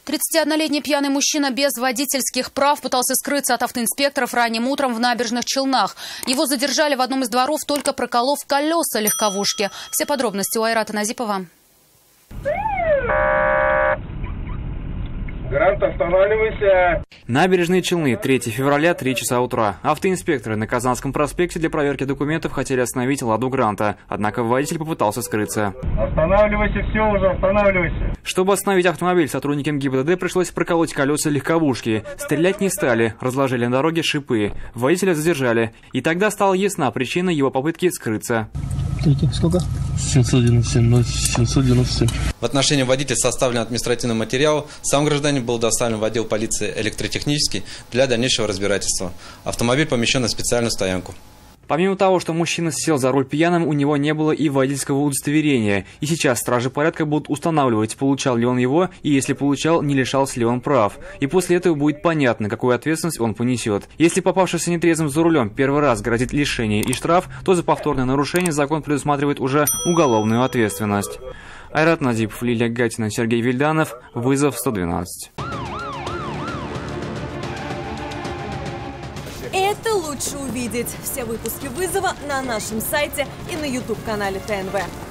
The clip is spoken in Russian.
31-летний пьяный мужчина без водительских прав пытался скрыться от автоинспекторов ранним утром в Набережных Челнах. Его задержали в одном из дворов, только проколов колеса легковушки. Все подробности у Айрата Назипова. Грант, останавливайся. Набережные Челны, 3 февраля, 3 часа утра. Автоинспекторы на Казанском проспекте для проверки документов хотели остановить «Ладу Гранта», однако водитель попытался скрыться. Останавливайся, все уже, останавливайся. Чтобы остановить автомобиль, сотрудникам ГИБДД пришлось проколоть колеса легковушки. Стрелять не стали, разложили на дороге шипы. Водителя задержали. И тогда стала ясна причина его попытки скрыться. Сколько? 797, 797. В отношении водителя составлен административный материал. Сам гражданин был доставлен в отдел полиции электротехнический для дальнейшего разбирательства. Автомобиль помещен на специальную стоянку. Помимо того, что мужчина сел за руль пьяным, у него не было и водительского удостоверения. И сейчас стражи порядка будут устанавливать, получал ли он его, и если получал, не лишался ли он прав. И после этого будет понятно, какую ответственность он понесет. Если попавшийся нетрезвым за рулем первый раз грозит лишение и штраф, то за повторное нарушение закон предусматривает уже уголовную ответственность. Айрат Назипов, Лилия Гатина, Сергей Вильданов. Вызов 112. Это лучше увидеть. Все выпуски «Вызова» на нашем сайте и на YouTube-канале ТНВ.